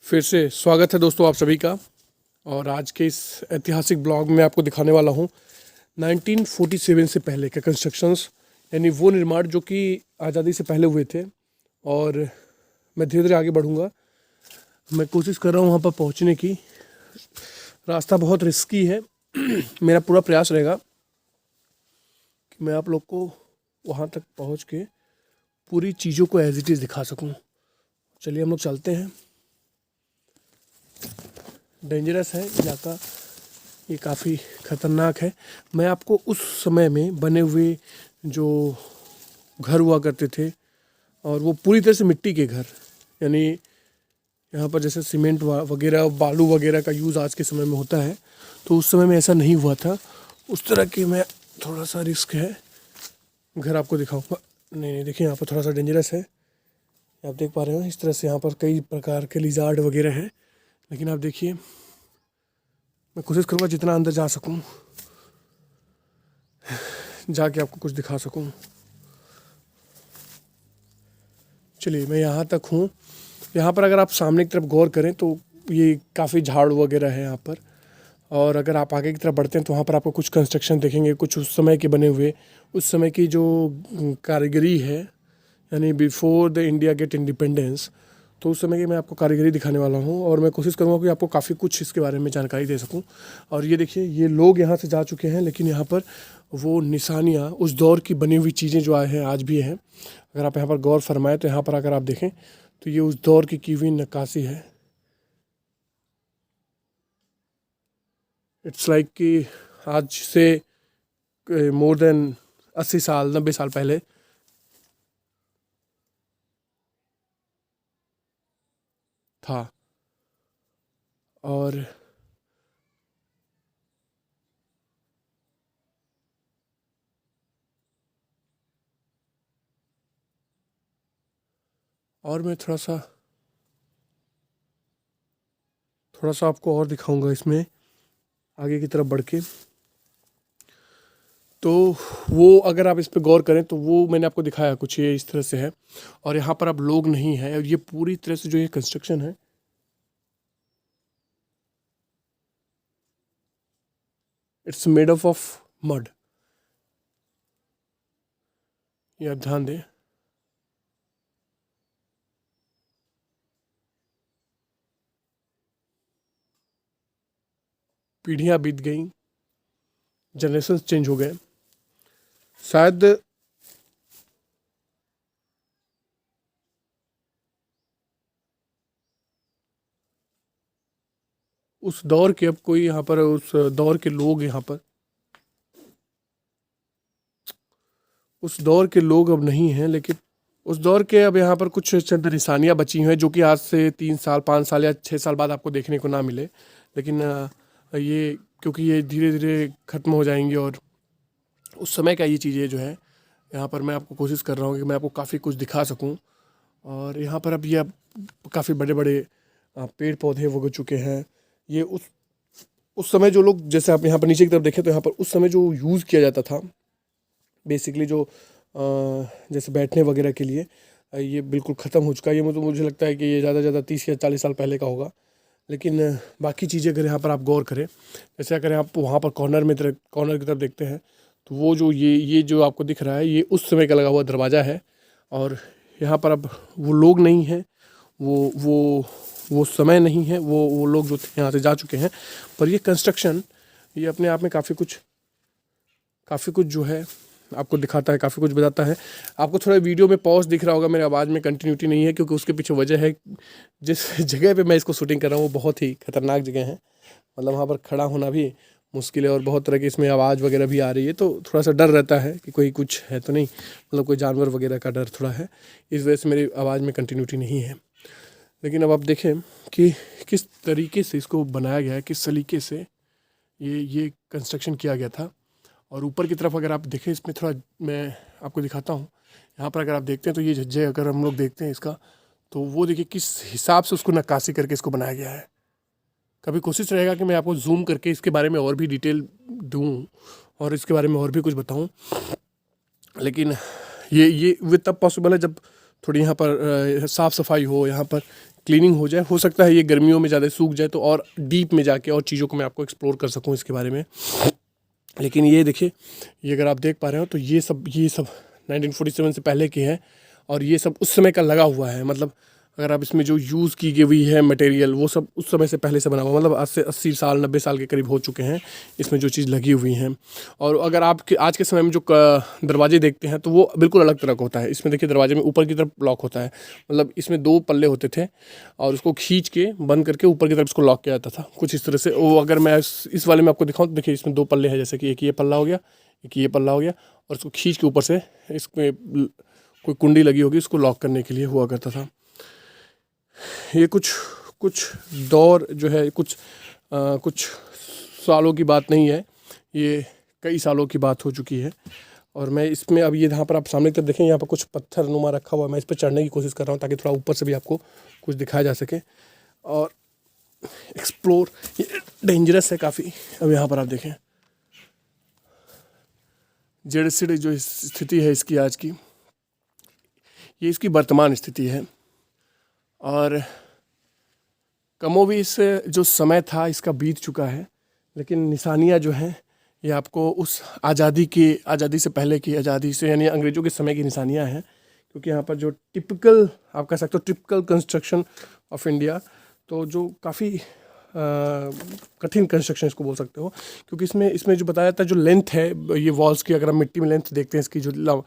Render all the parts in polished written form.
फिर से स्वागत है दोस्तों आप सभी का। और आज के इस ऐतिहासिक ब्लॉग में आपको दिखाने वाला हूँ 1947 से पहले के कंस्ट्रक्शंस, यानी वो निर्माण जो कि आज़ादी से पहले हुए थे। और मैं धीरे धीरे आगे बढ़ूँगा। मैं कोशिश कर रहा हूँ वहाँ पर पहुँचने की। रास्ता बहुत रिस्की है। मेरा पूरा प्रयास रहेगा कि मैं आप लोग को वहाँ तक पहुँच के पूरी चीज़ों को एज इट इज़ दिखा सकूँ। चलिए हम लोग चलते हैं। डेंजरस है इलाका, ये काफ़ी ख़तरनाक है। मैं आपको उस समय में बने हुए जो घर हुआ करते थे, और वो पूरी तरह से मिट्टी के घर, यानी यहाँ पर जैसे सीमेंट वगैरह बालू वगैरह का यूज़ आज के समय में होता है, तो उस समय में ऐसा नहीं हुआ था। उस तरह की मैं थोड़ा सा रिस्क है घर आपको दिखाऊंगा। नहीं देखिए यहाँ पर थोड़ा सा डेंजरस है। आप देख पा रहे हो इस तरह से यहाँ पर कई प्रकार के लिजार्ड वगैरह हैं। लेकिन आप देखिए, मैं कोशिश करूँगा जितना अंदर जा सकूँ, जाके आपको कुछ दिखा सकूँ। चलिए मैं यहाँ तक हूँ। यहाँ पर अगर आप सामने की तरफ गौर करें तो ये काफ़ी झाड़ वगैरह है यहाँ पर। और अगर आप आगे की तरफ बढ़ते हैं तो वहाँ पर आपको कुछ कंस्ट्रक्शन देखेंगे, कुछ उस समय के बने हुए, उस समय की जो कारीगरी है, यानी before the India Gate independence. तो उस समय की मैं आपको कारीगरी दिखाने वाला हूँ, और मैं कोशिश करूँगा कि आपको काफ़ी कुछ इसके बारे में जानकारी दे सकूँ। और ये देखिए, ये लोग यहाँ से जा चुके हैं, लेकिन यहाँ पर वो निशानियाँ, उस दौर की बनी हुई चीज़ें जो आए हैं आज भी हैं। अगर आप यहाँ पर गौर फरमाएं तो यहाँ पर अगर आप देखें तो ये उस दौर की हुई नक्काशी है। इट्स लाइक कि आज से मोर देन 80 साल 90 साल पहले था। और मैं थोड़ा सा आपको और दिखाऊंगा इसमें आगे की तरफ बढ़ के। तो वो अगर आप इस पे गौर करें तो वो मैंने आपको दिखाया कुछ ये इस तरह से है। और यहाँ पर अब लोग नहीं है, और ये पूरी तरह से जो ये कंस्ट्रक्शन है, इट्स मेड ऑफ मड। ये आप ध्यान दें। पीढ़ियाँ बीत गई, जनरेशन चेंज हो गए। शायद उस दौर के अब कोई यहाँ पर, उस दौर के लोग यहाँ पर, उस दौर के लोग अब नहीं हैं। लेकिन उस दौर के अब यहाँ पर कुछ चंद निशानियाँ बची हैं, जो कि आज से 3 साल 5 साल या 6 साल बाद आपको देखने को ना मिले। लेकिन ये क्योंकि ये धीरे धीरे ख़त्म हो जाएंगी, और उस समय का ये चीज़ें जो है यहाँ पर मैं आपको कोशिश कर रहा हूँ कि मैं आपको काफ़ी कुछ दिखा सकूँ। और यहाँ पर अब ये काफ़ी बड़े बड़े पेड़ पौधे उग चुके हैं। ये उस समय जो लोग, जैसे आप यहाँ पर नीचे की तरफ देखें तो यहाँ पर उस समय जो यूज़ किया जाता था बेसिकली, जो जैसे बैठने वगैरह के लिए, ये बिल्कुल ख़त्म हो चुका है। ये मुझे लगता है कि ये ज़्यादा से ज़्यादा 30 या 40 साल पहले का होगा। लेकिन बाकी चीज़ें अगर यहाँ पर आप गौर करें, जैसे अगर आप वहाँ पर कॉर्नर की तरफ देखते हैं, तो वो जो ये जो आपको दिख रहा है, ये उस समय का लगा हुआ दरवाज़ा है। और यहाँ पर अब वो लोग नहीं हैं, वो समय नहीं है, वो लोग जो थे यहाँ से जा चुके हैं। पर ये कंस्ट्रक्शन, ये अपने आप में काफ़ी कुछ जो है आपको दिखाता है, काफ़ी कुछ बताता है। आपको थोड़ा वीडियो में पॉज दिख रहा होगा, मेरी आवाज़ में कंटिन्यूटी नहीं है, क्योंकि उसके पीछे वजह है, जिस जगह पे मैं इसको शूटिंग कर रहा हूँ वो बहुत ही खतरनाक जगह है। मतलब वहाँ पर खड़ा होना भी मुश्किल है, और बहुत तरह की इसमें आवाज़ वगैरह भी आ रही है, तो थोड़ा सा डर रहता है कि कोई कुछ है तो नहीं, मतलब कोई जानवर वगैरह का डर थोड़ा है। इस वजह से मेरी आवाज़ में कंटिन्यूटी नहीं है। लेकिन अब आप देखें कि किस तरीके से इसको बनाया गया है, किस सलीके से ये कंस्ट्रक्शन किया गया था। और ऊपर की तरफ अगर आप देखें, इसमें थोड़ा मैं आपको दिखाता हूँ। यहाँ पर अगर आप देखते हैं तो ये झज्जे अगर हम लोग देखते हैं इसका, तो वो देखिए किस हिसाब से उसको नक्काशी करके इसको बनाया गया है। कभी कोशिश रहेगा कि मैं आपको जूम करके इसके बारे में और भी डिटेल दूँ, और इसके बारे में और भी कुछ बताऊँ। लेकिन ये तब पॉसिबल है जब थोड़ी यहाँ पर साफ़ सफाई हो, यहाँ पर क्लीनिंग हो जाए। हो सकता है ये गर्मियों में ज़्यादा सूख जाए तो और डीप में जाके और चीज़ों को मैं आपको एक्सप्लोर कर सकूँ इसके बारे में। लेकिन ये देखिए, ये अगर आप देख पा रहे हो तो ये सब 1947 से पहले के हैं और ये सब उस समय का लगा हुआ है। मतलब अगर आप इसमें जो यूज़ की गई हुई है मटेरियल वो सब उस समय से पहले से बना हुआ, मतलब आज से 80 साल 90 साल के करीब हो चुके हैं इसमें जो चीज़ लगी हुई हैं। और अगर आप आज के समय में जो दरवाजे देखते हैं तो वो बिल्कुल अलग तरह का होता है। इसमें देखिए दरवाजे में ऊपर की तरफ लॉक होता है, मतलब इसमें 2 पल्ले होते थे और उसको खींच के बंद करके ऊपर की तरफ इसको लॉक किया जाता था कुछ इस तरह से। वो अगर मैं इस वाले में आपको दिखाऊँ तो देखिए इसमें 2 पल्ले हैं, जैसे कि एक ये पल्ला हो गया, एक ये पल्ला हो गया, और इसको खींच के ऊपर से इसमें कोई कुंडी लगी होगी उसको लॉक करने के लिए हुआ करता था। ये कुछ कुछ दौर जो है कुछ सालों की बात नहीं है, ये कई सालों की बात हो चुकी है। और मैं इसमें अब ये यहाँ पर आप सामने की तरफ देखें, यहाँ पर कुछ पत्थर नुमा रखा हुआ है। मैं इस पर चढ़ने की कोशिश कर रहा हूँ ताकि थोड़ा ऊपर से भी आपको कुछ दिखाया जा सके और एक्सप्लोर। ये डेंजरस है काफ़ी। अब यहाँ पर आप देखें जेडसिड जो स्थिति है इसकी आज की, ये इसकी वर्तमान स्थिति है। और कमोबेश जो समय था इसका बीत चुका है, लेकिन निशानियाँ जो हैं ये आपको उस आज़ादी से पहले की, आज़ादी से यानी अंग्रेज़ों के समय की निशानियाँ हैं। क्योंकि यहाँ पर जो टिपिकल आप कह सकते हो टिपिकल कंस्ट्रक्शन ऑफ इंडिया, तो जो काफ़ी कठिन कंस्ट्रक्शन इसको बोल सकते हो। क्योंकि इसमें जो बताया था जो लेंथ है ये वॉल्स की, अगर हम मिट्टी में लेंथ देखते हैं इसकी जो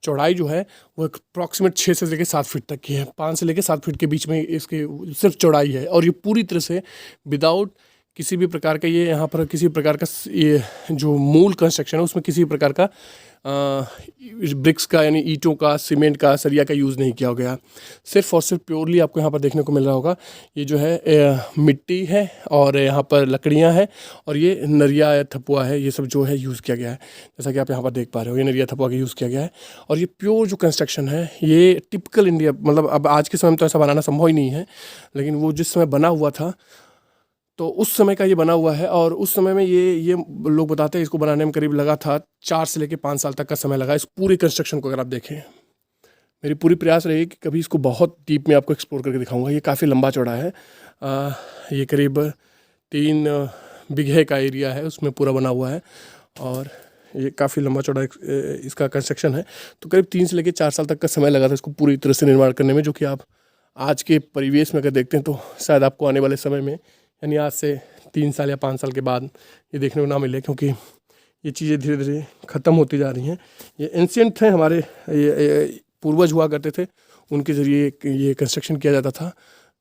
चौड़ाई जो है वो अप्रॉक्सीमेट 6 से लेकर 7 फीट तक की है। 5 से लेकर 7 फीट के बीच में इसकी सिर्फ चौड़ाई है। और ये पूरी तरह से विदाउट किसी भी प्रकार का, ये यहाँ पर किसी प्रकार का ये जो मूल कंस्ट्रक्शन है उसमें किसी प्रकार का ब्रिक्स का यानी ईंटों का, सीमेंट का, सरिया का यूज़ नहीं किया गया। सिर्फ और सिर्फ प्योरली आपको यहाँ पर देखने को मिल रहा होगा ये जो है मिट्टी है और यहाँ पर लकड़ियाँ हैं और ये नरिया या थपुआ है, ये सब जो है यूज़ किया गया है। जैसा कि आप यहाँ पर देख पा रहे हो ये नरिया थपुआ का यूज़ किया गया है। और ये प्योर जो कंस्ट्रक्शन है ये टिपिकल इंडिया, मतलब अब आज के समय में तो ऐसा बनाना संभव ही नहीं है, लेकिन वो जिस समय बना हुआ था तो उस समय का ये बना हुआ है। और उस समय में ये लोग बताते हैं इसको बनाने में करीब लगा था 4 से लेकर 5 साल तक का समय लगा इस पूरी कंस्ट्रक्शन को। अगर आप देखें, मेरी पूरी प्रयास रहेगी कि कभी इसको बहुत डीप में आपको एक्सप्लोर करके दिखाऊंगा। ये काफ़ी लंबा चौड़ा है, ये करीब 3 बीघे का एरिया है उसमें पूरा बना हुआ है और ये काफ़ी लंबा चौड़ा इसका कंस्ट्रक्शन है। तो करीब 3 से लेकर 4 साल तक का समय लगा था इसको पूरी तरह से निर्माण करने में, जो कि आप आज के परिवेश में अगर देखते हैं तो शायद आपको आने वाले समय में यानी आज से 3 साल या 5 साल के बाद ये देखने को ना मिले, क्योंकि ये चीज़ें धीरे धीरे ख़त्म होती जा रही हैं। ये एंशिएंट थे, हमारे ये पूर्वज हुआ करते थे, उनके ज़रिए ये कंस्ट्रक्शन किया जाता था।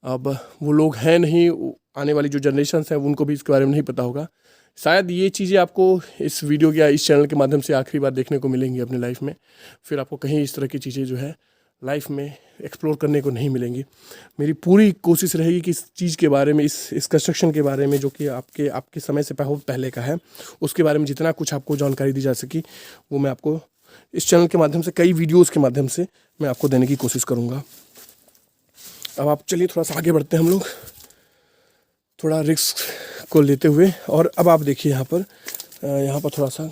अब वो लोग हैं नहीं, आने वाली जो जनरेशन्स हैं उनको भी इसके बारे में नहीं पता होगा। शायद ये चीज़ें आपको इस वीडियो या इस चैनल के माध्यम से आखिरी बार देखने को मिलेंगी अपनी लाइफ में। फिर आपको कहीं इस तरह की चीज़ें जो है लाइफ में एक्सप्लोर करने को नहीं मिलेंगी। मेरी पूरी कोशिश रहेगी कि इस चीज़ के बारे में, इस कंस्ट्रक्शन के बारे में जो कि आपके समय से बहुत पहले का है, उसके बारे में जितना कुछ आपको जानकारी दी जा सकी वो मैं आपको इस चैनल के माध्यम से, कई वीडियोज़ के माध्यम से मैं आपको देने की कोशिश करूँगा। अब आप चलिए थोड़ा सा आगे बढ़ते हैं हम लोग, थोड़ा रिस्क को लेते हुए। और अब आप देखिए यहाँ पर थोड़ा सा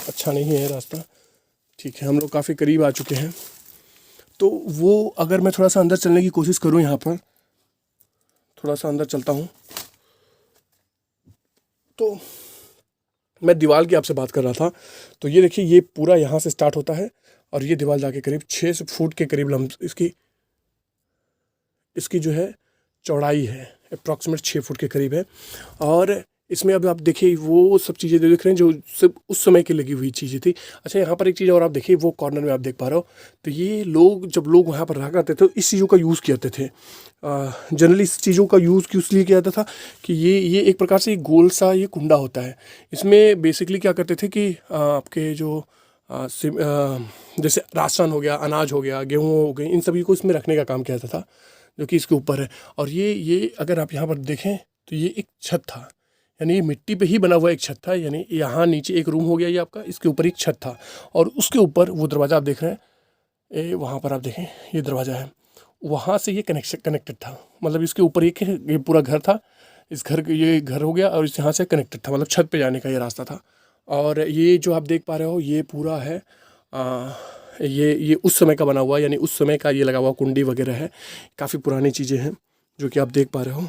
अच्छा नहीं है रास्ता, ठीक है, हम लोग काफ़ी करीब आ चुके हैं। तो वो अगर मैं थोड़ा सा अंदर चलने की कोशिश करूँ, यहाँ पर थोड़ा सा अंदर चलता हूँ, तो मैं दीवार की आपसे बात कर रहा था। तो ये देखिए ये पूरा यहाँ से स्टार्ट होता है और ये दीवार जाके करीब 6 फुट के करीब इसकी जो है चौड़ाई है अप्रॉक्सीमेट 6 फुट के करीब है। और इसमें अब आप देखिए वो सब चीज़ें जो देख रहे हैं जो सब उस समय की लगी हुई चीज़ें थी। अच्छा, यहाँ पर एक चीज़ और आप देखिए, वो कॉर्नर में आप देख पा रहे हो, तो ये जब लोग वहाँ पर रहा करते थे इस चीज़ों का यूज़ करते थे। जनरली इस चीज़ों का यूज़ क्यों इसलिए किया जाता था कि ये एक प्रकार से गोल सा ये कुंडा होता है। इसमें बेसिकली क्या करते थे कि आपके जो जैसे राशन हो गया, अनाज हो गया, गेहूँ हो गई, इन सभी को इसमें रखने का काम किया जाता था, जो कि इसके ऊपर है। और ये अगर आप यहाँ पर देखें तो ये एक छत था, यानी ये मिट्टी पे ही बना हुआ एक छत था। यानी यहाँ नीचे एक रूम हो गया ये आपका, इसके ऊपर एक छत था और उसके ऊपर वो दरवाज़ा आप देख रहे हैं, वहाँ पर आप देखें ये दरवाज़ा है, वहाँ से ये कनेक्टेड था। मतलब इसके ऊपर ये पूरा घर था, ये घर हो गया और इस यहाँ से कनेक्टेड था, मतलब छत पे जाने का ये रास्ता था। और ये जो आप देख पा रहे हो ये पूरा है ये उस समय का बना हुआ, यानी उस समय का ये लगा हुआ कुंडी वगैरह है, काफ़ी पुरानी चीज़ें हैं जो कि आप देख पा रहे हो।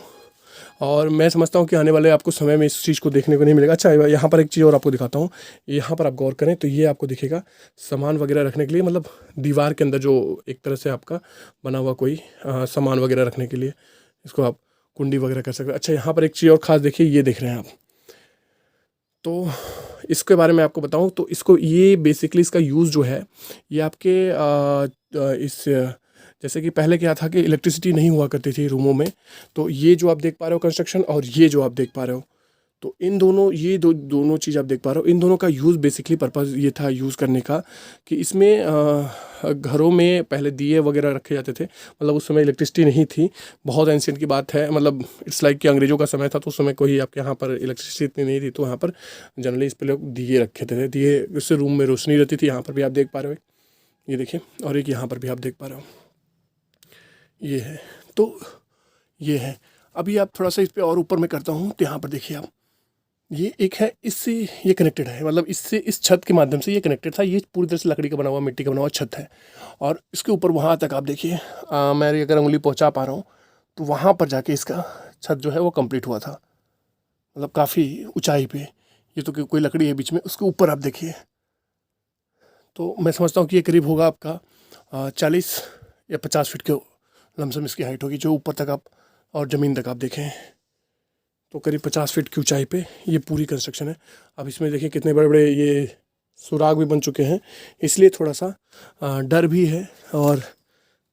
और मैं समझता हूँ कि आने वाले आपको समय में इस चीज़ को देखने को नहीं मिलेगा। अच्छा, यहाँ पर एक चीज़ और आपको दिखाता हूँ। यहाँ पर आप गौर करें तो ये आपको दिखेगा सामान वगैरह रखने के लिए, मतलब दीवार के अंदर जो एक तरह से आपका बना हुआ कोई सामान वगैरह रखने के लिए, इसको आप कुंडी वगैरह कर सकते हो। अच्छा, यहाँ पर एक चीज़ और ख़ास देखिए, ये देख रहे हैं आप, तो इसके बारे में आपको बताऊं तो इसको, ये बेसिकली इसका यूज़ जो है ये आपके इस जैसे कि पहले क्या था कि इलेक्ट्रिसिटी नहीं हुआ करती थी रूमों में, तो ये जो आप देख पा रहे हो कंस्ट्रक्शन, और ये जो आप देख पा रहे हो, तो इन दोनों, ये दोनों चीज़ आप देख पा रहे हो, इन दोनों का यूज़ बेसिकली पर्पज़ ये था यूज़ करने का कि इसमें घरों में पहले दिए वगैरह रखे जाते थे। मतलब उस समय इलेक्ट्रिसिटी नहीं थी, बहुत एंशियंट की बात है, मतलब इट्स लाइक कि अंग्रेज़ों का समय था, तो उस समय कोई आपके यहाँ पर इलेक्ट्रिसिटी इतनी नहीं थी, तो यहाँ पर जनरली इस पर लोग दिए रखे थे। दिए, उससे रूम में रोशनी रहती थी। यहाँ पर भी आप देख पा रहे हो, ये देखिए, और एक यहाँ पर भी आप देख पा रहे हो, ये है। तो ये है। अभी आप थोड़ा सा इस पर और ऊपर में करता हूँ, तो यहाँ पर देखिए आप, ये एक है, इससे ये कनेक्टेड है, मतलब इससे, इस छत के माध्यम से ये कनेक्टेड था। ये पूरी तरह से लकड़ी का बना हुआ, मिट्टी का बना हुआ छत है, और इसके ऊपर वहाँ तक आप देखिए, मैं अगर उंगली पहुँचा पा रहा हूँ तो वहाँ पर जाके इसका छत जो है वो कंप्लीट हुआ था, मतलब काफ़ी ऊंचाई पे। ये तो कोई लकड़ी है बीच में, उसके ऊपर आप देखिए, तो मैं समझता हूँ कि ये करीब होगा आपका 40 या 50 फीट के लमसम इसकी हाइट होगी, जो ऊपर तक आप और ज़मीन तक आप देखें तो करीब 50 फीट की ऊंचाई पे ये पूरी कंस्ट्रक्शन है। अब इसमें देखिए कितने बड़े बड़े ये सुराग भी बन चुके हैं, इसलिए थोड़ा सा डर भी है। और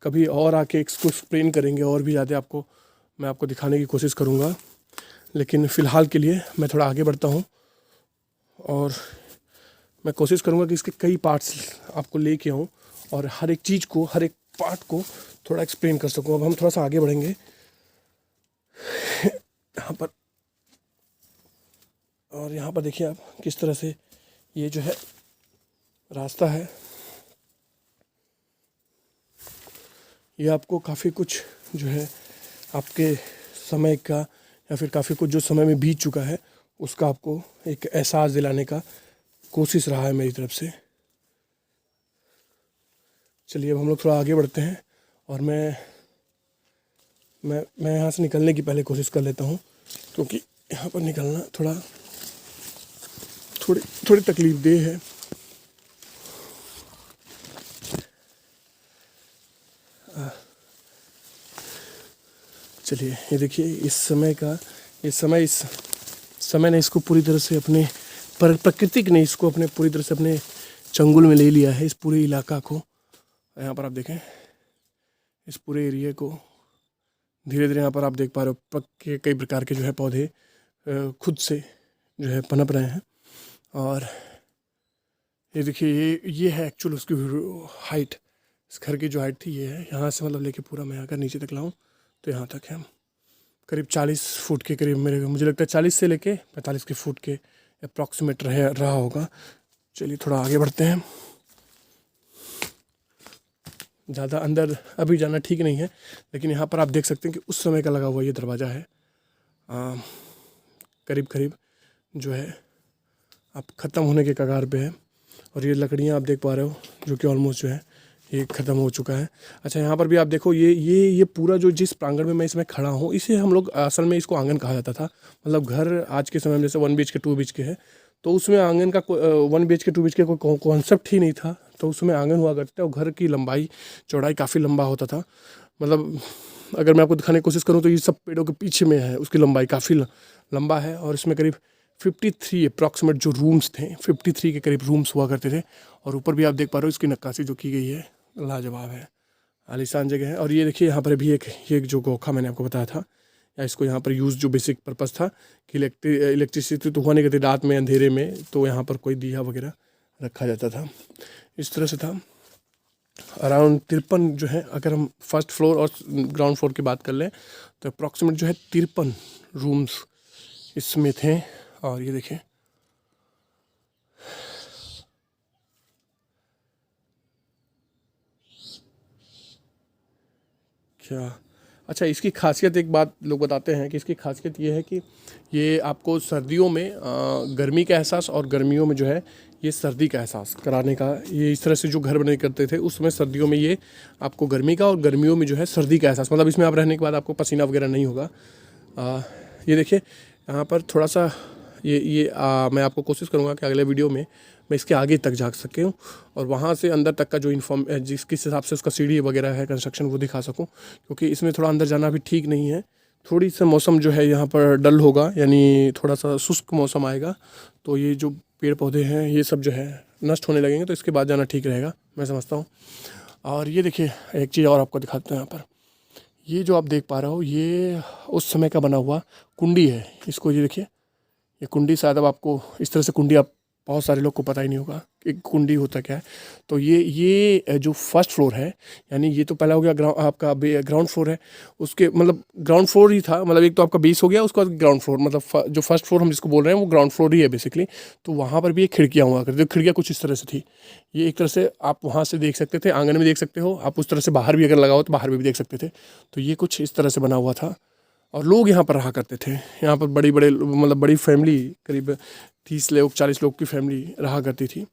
कभी और आके इसको एक्सप्लेन करेंगे और भी ज़्यादा आपको, मैं आपको दिखाने की कोशिश करूँगा, लेकिन फ़िलहाल के लिए मैं थोड़ा आगे बढ़ता हूँ और मैं कोशिश करूँगा कि इसके कई पार्ट्स आपको लेके आऊँ और हर एक चीज़ को, हर एक पार्ट को थोड़ा एक्सप्लेन कर सकूँ। अब हम थोड़ा सा आगे बढ़ेंगे यहाँ पर, और यहाँ पर देखिए आप किस तरह से ये जो है रास्ता है, ये आपको काफ़ी कुछ जो है आपके समय का, या फिर काफ़ी कुछ जो समय में बीत चुका है उसका आपको एक एहसास दिलाने का कोशिश रहा है मेरी तरफ से। चलिए अब हम लोग थोड़ा आगे बढ़ते हैं, और मैं यहाँ से निकलने की पहले कोशिश कर लेता हूँ, क्योंकि यहाँ पर निकलना थोड़ी तकलीफ़देह है। चलिए, ये देखिए इस समय ने इसको पूरी तरह से अपने प्रकृति ने इसको अपने पूरी तरह से अपने चंगुल में ले लिया है, इस पूरे इलाका को। यहाँ पर आप देखें इस पूरे एरिया को, धीरे धीरे यहाँ पर आप देख पा रहे हो के कई प्रकार के जो है पौधे खुद से जो है पनप रहे हैं। और ये देखिए, ये है एक्चुअल उसकी हाइट, इस घर की जो हाइट थी ये है। यहाँ से मतलब लेके पूरा मैं अगर नीचे तक लाऊँ तो यहाँ तक है, करीब 40 फुट के करीब, मुझे लगता है 40 से लेके 45 के फुट के अप्रॉक्सीमेट रहा होगा। चलिए थोड़ा आगे बढ़ते हैं, ज़्यादा अंदर अभी जाना ठीक नहीं है, लेकिन यहाँ पर आप देख सकते हैं कि उस समय का लगा हुआ ये दरवाज़ा है। करीब करीब जो है आप ख़त्म होने के कगार पे है, और ये लकड़ियाँ आप देख पा रहे हो जो कि ऑलमोस्ट जो है ये ख़त्म हो चुका है। अच्छा, यहाँ पर भी आप देखो, ये पूरा जो जिस प्रांगण में मैं इसमें खड़ा हूँ, इसे हम लोग असल में इसको आंगन कहा जाता था। मतलब घर आज के समय में जैसे 1 BHK 2 BHK है, तो उसमें आंगन का 1 BHK 2 BHK कोई कॉन्सेप्ट ही नहीं था, तो उसमें आंगन हुआ करते थे। और घर की लंबाई चौड़ाई काफ़ी लंबा होता था, मतलब अगर मैं आपको दिखाने की कोशिश करूँ तो ये सब पेड़ों के पीछे में है, उसकी लंबाई काफ़ी लंबा है। और इसमें करीब 53 अप्रॉक्सीमेट जो रूम्स थे, 53 के करीब रूम्स हुआ करते थे। और ऊपर भी आप देख पा रहे हो इसकी नक्काशी जो की गई है, लाजवाब है, आलीशान जगह है। और ये देखिए यहाँ पर भी ये जो गोखा मैंने आपको बताया था, या इसको यहाँ पर यूज़ जो बेसिक पर्पज़ था कि इलेक्ट्रिसिटी तो हुआ नहीं करती रात में अंधेरे में, तो यहाँ पर कोई दिया वगैरह रखा जाता था, इस तरह से था। अराउंड 53 जो है, अगर हम फर्स्ट फ्लोर और ग्राउंड फ्लोर की बात कर लें तो अप्रॉक्सीमेट जो है 53 रूम्स इसमें थे। और ये देखें, क्या अच्छा, इसकी खासियत एक बात लोग बताते हैं कि इसकी खासियत ये है कि ये आपको सर्दियों में गर्मी का एहसास और गर्मियों में जो है ये सर्दी का एहसास कराने का, ये इस तरह से जो घर बने करते थे उस समय सर्दियों में ये आपको गर्मी का और गर्मियों में जो है सर्दी का एहसास, मतलब इसमें आप रहने के बाद आपको पसीना वगैरह नहीं होगा। ये देखिए यहाँ पर थोड़ा सा मैं आपको कोशिश करूँगा कि अगले वीडियो में मैं इसके आगे तक जा सकूँ और वहाँ से अंदर तक का जो जिस किस हिसाब से उसका सीढ़ी वगैरह है कंस्ट्रक्शन वो दिखा सकूँ, क्योंकि इसमें थोड़ा अंदर जाना भी ठीक नहीं है। थोड़ी सा मौसम जो है यहाँ पर डल होगा, यानी थोड़ा सा शुष्क मौसम आएगा तो ये जो पेड़ पौधे हैं ये सब जो है नष्ट होने लगेंगे, तो इसके बाद जाना ठीक रहेगा मैं समझता हूँ। और ये देखिए एक चीज़ और आपको दिखाते हैं, यहाँ पर ये जो आप देख पा रहे हो ये उस समय का बना हुआ कुंडी है। इसको ये देखिए, ये कुंडी शायद अब आपको इस तरह से कुंडी आप बहुत सारे लोग को पता ही नहीं होगा कि कुंडी होता क्या है। तो ये जो फर्स्ट फ्लोर है, यानी ये तो पहला हो गया आपका ग्राउंड फ्लोर है, उसके मतलब ग्राउंड फ्लोर ही था, मतलब एक तो आपका बेस हो गया उसके बाद ग्राउंड फ्लोर, मतलब जो फर्स्ट फ्लोर हम जिसको बोल रहे हैं वो ग्राउंड फ्लोर ही है बेसिकली। तो वहाँ पर भी एक खिड़कियाँ हुआ करती, खिड़कियाँ कुछ इस तरह से थी, ये एक तरह से आप वहाँ से देख सकते थे, आंगन में देख सकते हो आप, उस तरह से बाहर भी अगर लगा हो तो बाहर भी देख सकते थे। तो ये कुछ इस तरह से बना हुआ था और लोग यहाँ पर रहा करते थे। यहाँ पर बड़ी फैमिली, करीब 30 लोग 40 लोग की फैमिली रहा करती थी।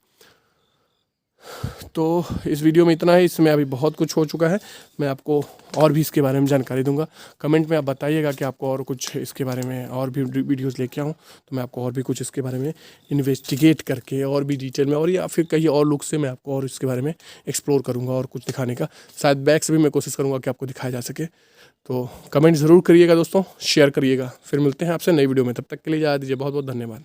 तो इस वीडियो में इतना है, इसमें अभी बहुत कुछ हो चुका है, मैं आपको और भी इसके बारे में जानकारी दूंगा। कमेंट में आप बताइएगा कि आपको और कुछ इसके बारे में और भी वीडियोस लेके आऊँ, तो मैं आपको और भी कुछ इसके बारे में इन्वेस्टिगेट करके और भी डिटेल में, और या फिर कहीं और लुक से मैं आपको और इसके बारे में एक्सप्लोर करूँगा और कुछ दिखाने का, शायद बैक से भी मैं कोशिश करूँगा कि आपको दिखाया जा सके। तो कमेंट ज़रूर करिएगा दोस्तों, शेयर करिएगा। फिर मिलते हैं आपसे नई वीडियो में, तब तक के लिए इजाज़त दीजिए, बहुत बहुत धन्यवाद।